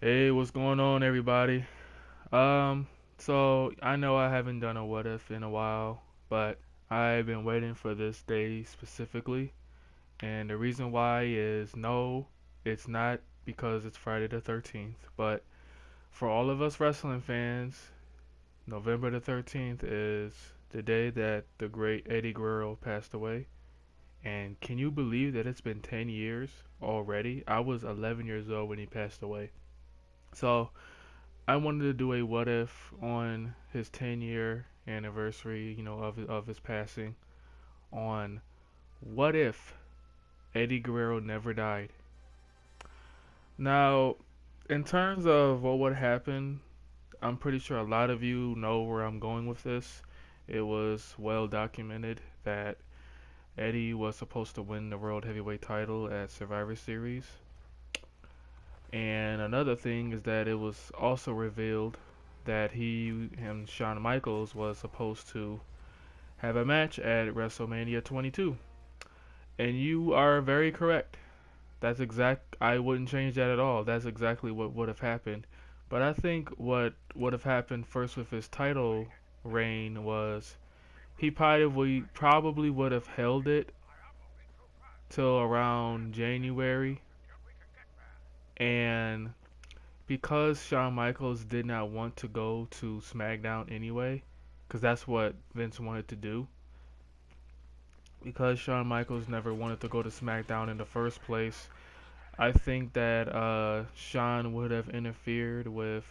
Hey, what's going on, everybody? Um, so I know I haven't done a what if in a while, but I've been waiting for this day specifically, and the reason why is no, it's not because it's Friday the 13th, but for all of us wrestling fans, November the 13th is the day that the great Eddie Guerrero passed away. And can you believe that it's been 10 years already? I was 11 years old when he passed away. So, I wanted to do a what if on his 10-year anniversary, of his passing. On what if Eddie Guerrero never died. Now, in terms of what would happen, I'm pretty sure a lot of you know where I'm going with this. It was well documented that Eddie was supposed to win the World Heavyweight title at Survivor Series. And another thing is that it was also revealed that he and Shawn Michaels was supposed to have a match at WrestleMania 22. And you are very correct. I wouldn't change that at all. That's exactly what would have happened. But I think what would have happened first with his title reign was he probably would have held it till around January, and because Shawn Michaels did not want to go to SmackDown anyway, because that's what Vince wanted to do, because Shawn Michaels never wanted to go to SmackDown in the first place, I think that Shawn would have interfered with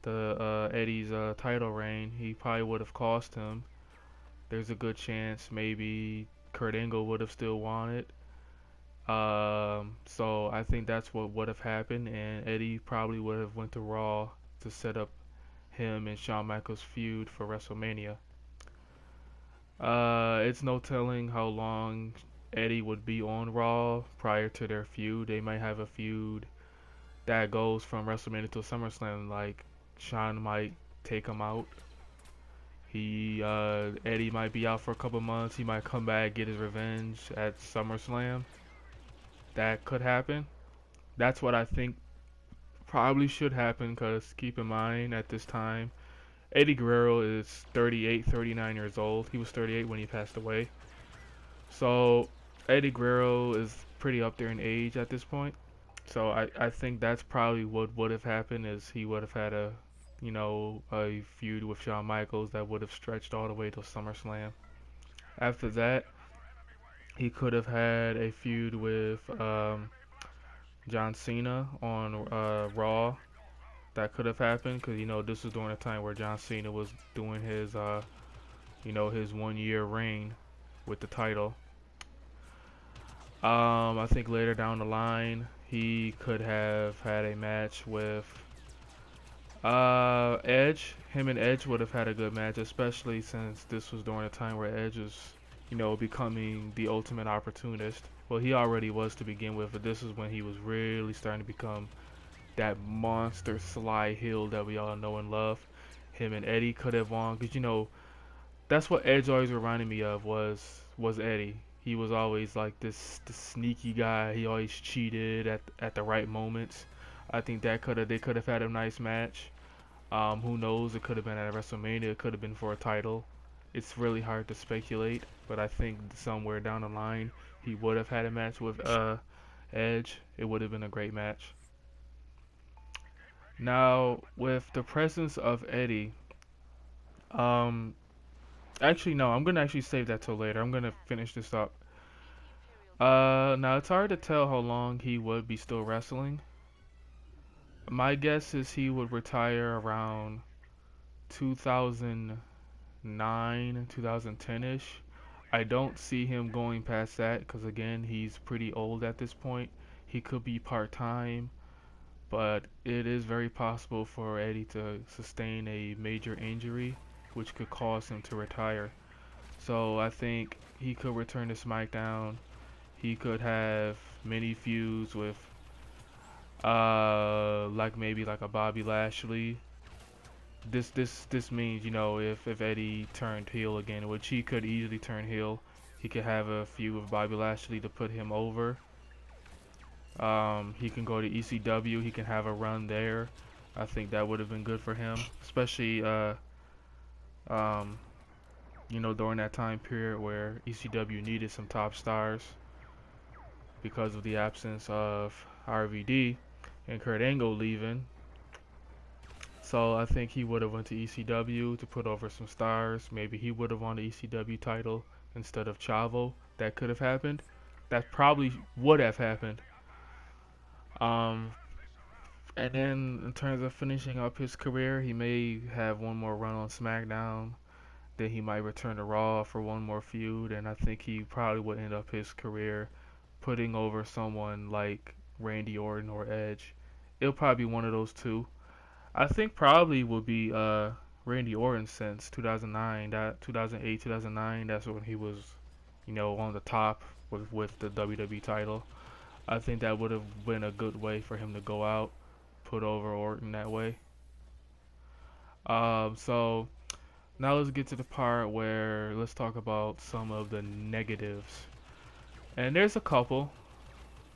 the Eddie's title reign. He probably would have cost him. There's a good chance maybe Kurt Angle would have still won it. So I think that's what would have happened, and Eddie probably would have went to Raw to set up him and Shawn Michaels' feud for WrestleMania. It's no telling how long Eddie would be on Raw prior to their feud. They might have a feud that goes from WrestleMania to SummerSlam. Like Shawn might take him out. Eddie might be out for a couple months. He might come back, get his revenge at SummerSlam. That could happen. That's what I think probably should happen. Cause keep in mind at this time, Eddie Guerrero is 38, 39 years old. He was 38 when he passed away. So Eddie Guerrero is pretty up there in age at this point. So I think that's probably what would have happened is he would have had a feud with Shawn Michaels that would have stretched all the way to SummerSlam. After that, he could have had a feud with John Cena on Raw. That could have happened because this was during a time where John Cena was doing his 1 year reign with the title. I think later down the line he could have had a match with Edge. Him and Edge would have had a good match, especially since this was during a time where Edge was, becoming the ultimate opportunist. Well, he already was to begin with, but this is when he was really starting to become that monster sly heel that we all know and love. Him and Eddie could have won, because that's what Edge always reminded me of was Eddie. He was always like this sneaky guy. He always cheated at the right moments. I think they could have had a nice match. Who knows? It could have been at WrestleMania. It could have been for a title. It's really hard to speculate, but I think somewhere down the line he would have had a match with Edge. It would have been a great match. Now, with the presence of Eddie, um, actually no, I'm gonna actually save that till later. I'm gonna finish this up. Now it's hard to tell how long he would be still wrestling. My guess is he would retire around 2009, 2010-ish. I don't see him going past that because again, he's pretty old at this point. He could be part-time, but it is very possible for Eddie to sustain a major injury, which could cause him to retire. So I think he could return to SmackDown. He could have many feuds with, like maybe like a Bobby Lashley. This means if Eddie turned heel again, which he could easily turn heel, he could have a feud with Bobby Lashley to put him over. He can go to ECW. He can have a run there. I think that would have been good for him, especially um, during that time period where ECW needed some top stars because of the absence of RVD and Kurt Angle leaving. So I think he would have went to ECW to put over some stars. Maybe he would have won the ECW title instead of Chavo. That could have happened. That probably would have happened. Um, and then in terms of finishing up his career, he may have one more run on SmackDown. Then he might return to Raw for one more feud, and I think he probably would end up his career putting over someone like Randy Orton or Edge. It'll probably be one of those two. I think probably will be Randy Orton since 2009, that 2008, 2009. That's when he was, on the top with the WWE title. I think that would have been a good way for him to go out, put over Orton that way. So now let's get to the part where let's talk about some of the negatives. And there's a couple.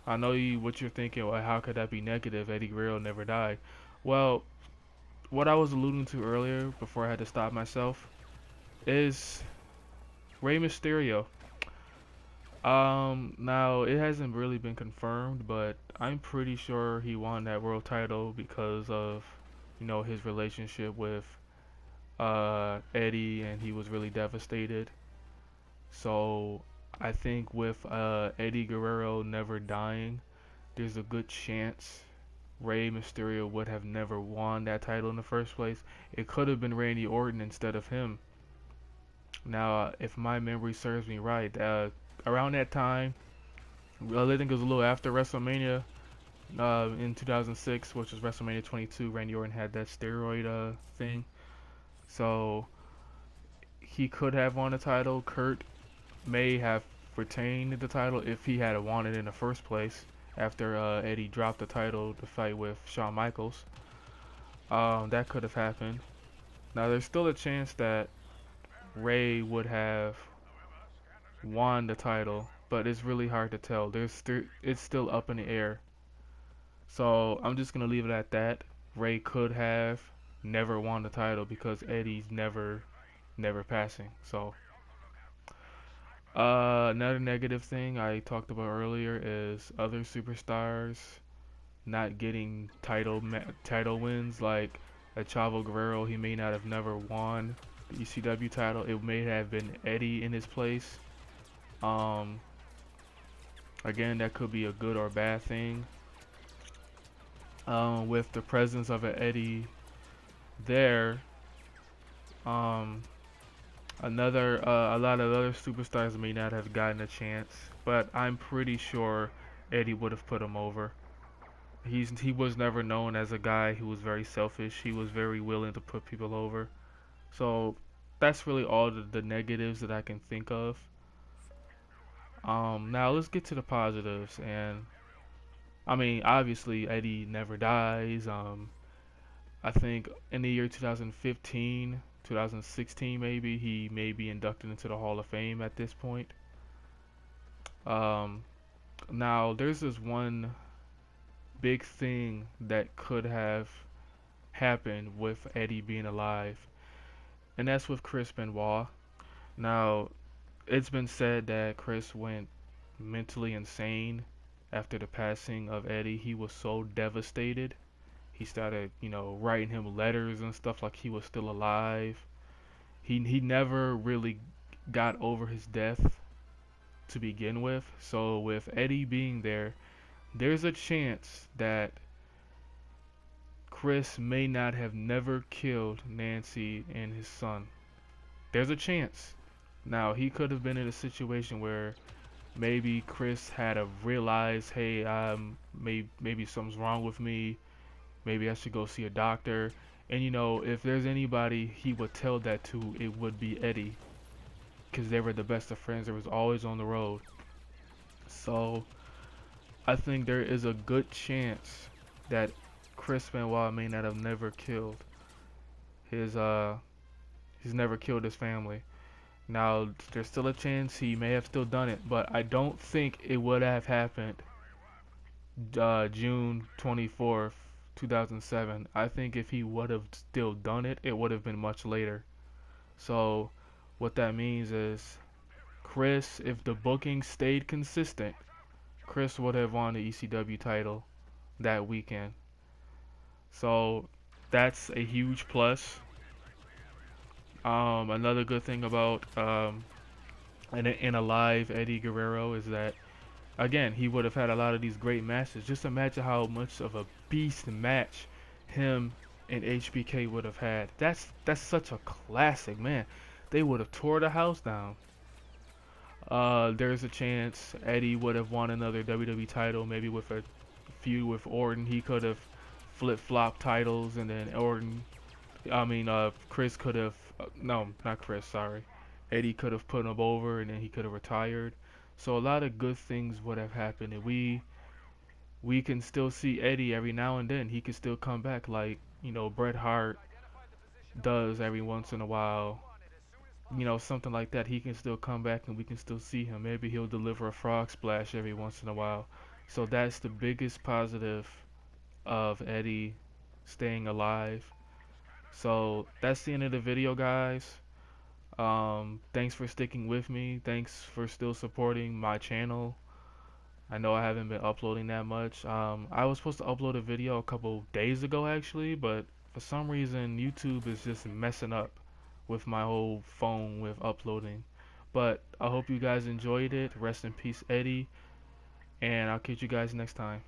I know what you're thinking. Well, how could that be negative? Eddie Guerrero never died. Well, what I was alluding to earlier before I had to stop myself is Rey Mysterio. Now it hasn't really been confirmed, but I'm pretty sure he won that world title because of, his relationship with Eddie, and he was really devastated. So I think with Eddie Guerrero never dying, there's a good chance Rey Mysterio would have never won that title in the first place. It could have been Randy Orton instead of him. Now, if my memory serves me right, around that time, I think it was a little after WrestleMania in 2006, which was WrestleMania 22, Randy Orton had that steroid thing. So he could have won the title. Kurt may have retained the title if he had won it in the first place after Eddie dropped the title to fight with Shawn Michaels. That could have happened. Now there's still a chance that Ray would have won the title, but it's really hard to tell. It's still up in the air. So I'm just gonna leave it at that. Ray could have never won the title because Eddie's never passing. So another negative thing I talked about earlier is other superstars not getting title wins, like a Chavo Guerrero. He may not have never won the ECW title. It may have been Eddie in his place. Again, that could be a good or bad thing. With the presence of an Eddie there, a lot of other superstars may not have gotten a chance, but I'm pretty sure Eddie would have put him over. He was never known as a guy who was very selfish. He was very willing to put people over. So that's really all the negatives that I can think of. Now let's get to the positives, and I mean, obviously Eddie never dies. I think in the year 2015, 2016 maybe, he may be inducted into the Hall of Fame at this point. Now there's this one big thing that could have happened with Eddie being alive, and that's with Chris Benoit. Now, it's been said that Chris went mentally insane after the passing of Eddie. He was so devastated. He started, writing him letters and stuff like he was still alive. He never really got over his death to begin with. So with Eddie being there, there's a chance that Chris may not have never killed Nancy and his son. There's a chance. Now, he could have been in a situation where maybe Chris had to realize, hey, maybe something's wrong with me. Maybe I should go see a doctor. And, if there's anybody he would tell that to, it would be Eddie. Because they were the best of friends. They was always on the road. So, I think there is a good chance that Chris Benoit may not have never killed he's never killed his family. Now, there's still a chance he may have still done it, but I don't think it would have happened June 24th, 2007. I think if he would have still done it, it would have been much later. So what that means is Chris, if the booking stayed consistent, Chris would have won the ECW title that weekend. So that's a huge plus. Another good thing about in a live Eddie Guerrero is that again he would have had a lot of these great matches. Just imagine how much of a beast match him and HBK would have had. That's such a classic, man. They would have tore the house down. There's a chance Eddie would have won another WWE title, maybe with a feud with Orton. He could have flip-flop titles, and then Chris could have, no, not Chris, sorry. Eddie could have put him over, and then he could have retired. So a lot of good things would have happened, and we can still see Eddie every now and then. He can still come back, like Bret Hart does every once in a while. Something like that. He can still come back, and we can still see him. Maybe he'll deliver a frog splash every once in a while. So that's the biggest positive of Eddie staying alive. So that's the end of the video, guys. Thanks for sticking with me. Thanks for still supporting my channel. I know I haven't been uploading that much. I was supposed to upload a video a couple days ago actually, but for some reason YouTube is just messing up with my whole phone with uploading. But I hope you guys enjoyed it. Rest in peace, Eddie. And I'll catch you guys next time.